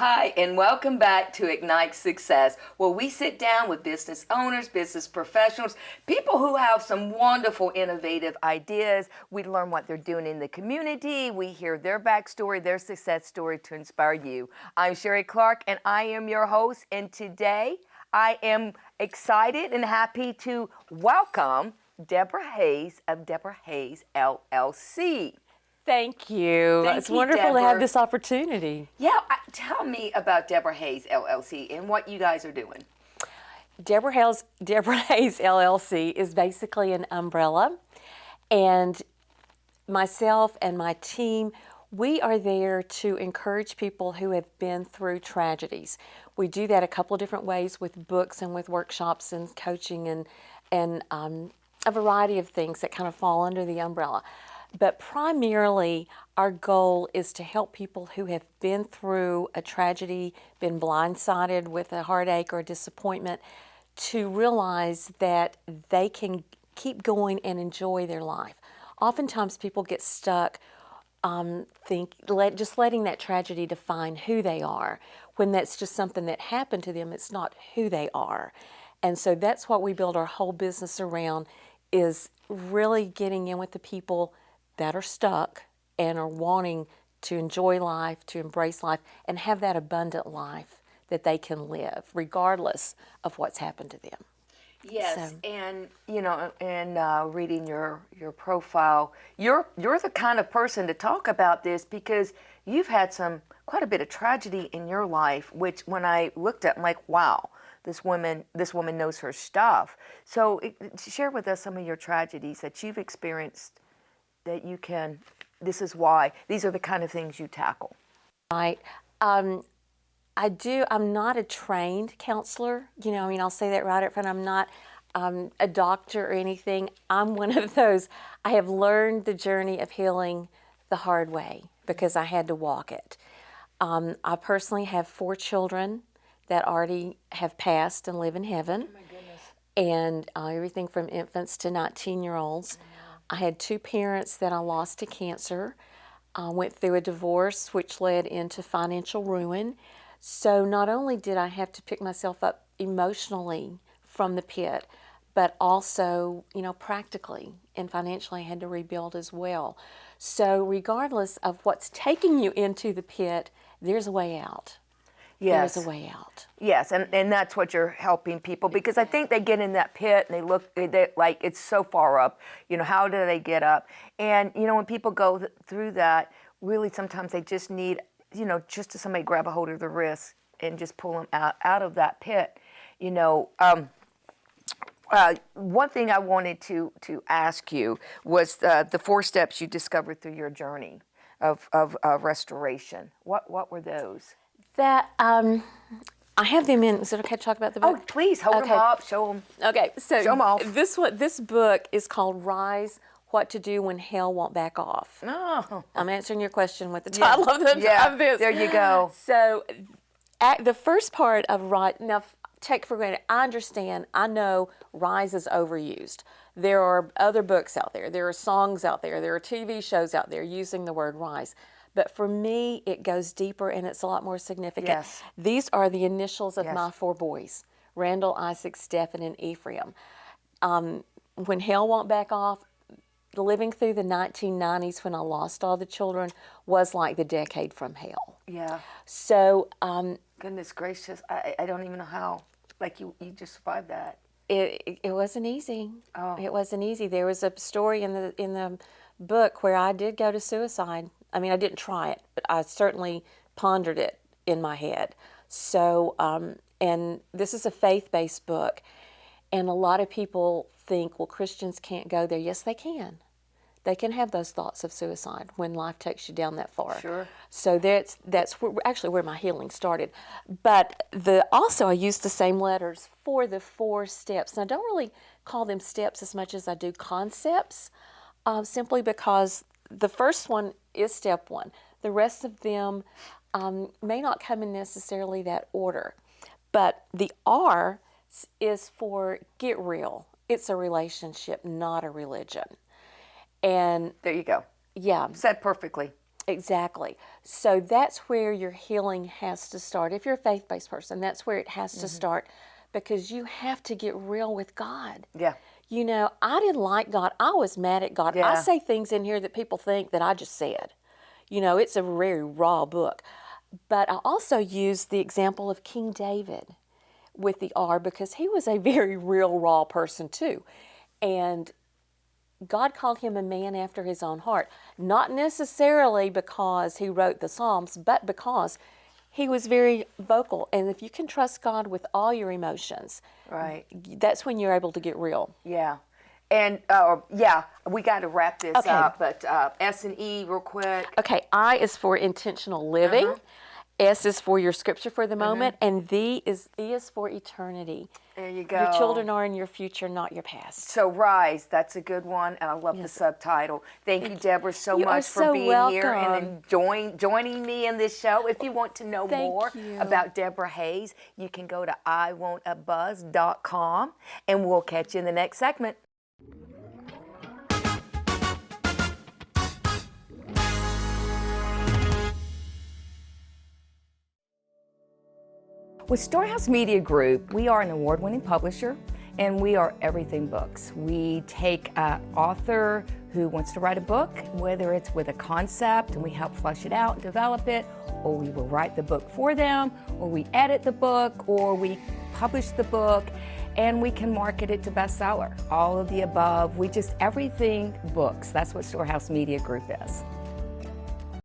Hi, and welcome back to Ignite Success, where we sit down with business owners, business professionals, people who have some wonderful, innovative ideas. We learn what they're doing in the community. We hear their backstory, their success story to inspire you. I'm Sherrie Clark, and I am your host. And today, I am excited and happy to welcome Debra Hayes of Debra Hayes LLC. Thank you. Thank It's you, wonderful to have Debra. this opportunity. Yeah, tell me about Debra Hayes LLC and what you guys are doing. Debra Hayes LLC is basically an umbrella, and myself and my team, we are there to encourage people who have been through tragedies. We do that a couple of different ways with books and with workshops and coaching and a variety of things that kind of fall under the umbrella. But primarily, our goal is to help people who have been through a tragedy, been blindsided with a heartache or a disappointment, to realize that they can keep going and enjoy their life. Oftentimes, people get stuck just letting that tragedy define who they are, when that's just something that happened to them. It's not who they are. And so that's what we build our whole business around, is really getting in with the people that are stuck and are wanting to enjoy life, to embrace life, and have that abundant life that they can live, regardless of what's happened to them. Yes, and reading your profile, you're the kind of person to talk about this because you've had quite a bit of tragedy in your life. Which, when I looked at, I'm like, wow, this woman knows her stuff. So, share with us some of your tragedies that you've experienced. That you can, this is why, these are the kind of things you tackle. Right. I'm not a trained counselor. I'll say that right up front. I'm not a doctor or anything. I'm one of those, I have learned the journey of healing the hard way because I had to walk it. I personally have 4 children that already have passed and live in heaven. Oh my goodness. And everything from infants to 19-year-olds. I had 2 parents that I lost to cancer. I went through a divorce, which led into financial ruin. So not only did I have to pick myself up emotionally from the pit, but also, practically and financially I had to rebuild as well. So regardless of what's taking you into the pit, there's a way out. Yes. There's a way out. Yes, and that's what you're helping people, because I think they get in that pit and they like it's so far up. How do they get up? And when people go through that, really sometimes they just need just to somebody grab a hold of their wrist and just pull them out of that pit. One thing I wanted to ask you was the 4 steps you discovered through your journey of restoration. What were those? That I have them in. Is it okay to talk about the book? Oh, please hold them up, show them. Okay, so Show them off. This book is called "Rise: What to Do When Hell Won't Back Off." Oh, I'm answering your question with the title of this. There you go. So, at the first part of "Rise," now take for granted, I understand. I know "Rise" is overused. There are other books out there. There are songs out there. There are TV shows out there using the word "rise." But for me, it goes deeper and it's a lot more significant. Yes. These are the initials of Yes. my 4 boys, Randall, Isaac, Stephen, and Ephraim. When hell won't back off, living through the 1990s when I lost all the children was like the decade from hell. Yeah. So Goodness gracious, I don't even know how. Like you just survived that. it wasn't easy. Oh. It wasn't easy. There was a story in the book where I did go to suicide. I mean, I didn't try it, but I certainly pondered it in my head. So, and this is a faith-based book, and a lot of people think, well, Christians can't go there. Yes, they can. They can have those thoughts of suicide when life takes you down that far. Sure. So that's where my healing started. But also I use the same letters for the 4 steps. And I don't really call them steps as much as I do concepts, simply because the first one is step 1. The rest of them may not come in necessarily that order. But the R is for get real. It's a relationship, not a religion. And There you go. yeah, Said perfectly. Exactly. So that's where your healing has to start. If you're a faith-based person, that's where it has to start, because you have to get real with God. Yeah. You know, I didn't like God. I was mad at God. I Yeah. say things in here that people think that I just said. You know, it's a very raw book. But I also use the example of King David with the R, because he was a very real, raw person too. And God called him a man after his own heart, not necessarily because he wrote the Psalms, but because he was very vocal. And if you can trust God with all your emotions, Right. that's when you're able to get real. Yeah. And we got to wrap this Okay. up, but S&E real quick. Okay, I is for intentional living. S is for your scripture for the moment, and E is for eternity. There you go. Your children are in your future, not your past. So Rise, that's a good one, and I love the subtitle. Thank you, Deborah, so You are much for so being here and joining me in this show. If you want to know more about Debra Hayes, you can go to iwantabuzz.com, and we'll catch you in the next segment. With Storehouse Media Group, we are an award-winning publisher, and we are Everything Books. We take an author who wants to write a book, whether it's with a concept, and we help flesh it out, develop it, or we will write the book for them, or we edit the book, or we publish the book, and we can market it to bestseller. All of the above. Everything Books. That's what Storehouse Media Group is.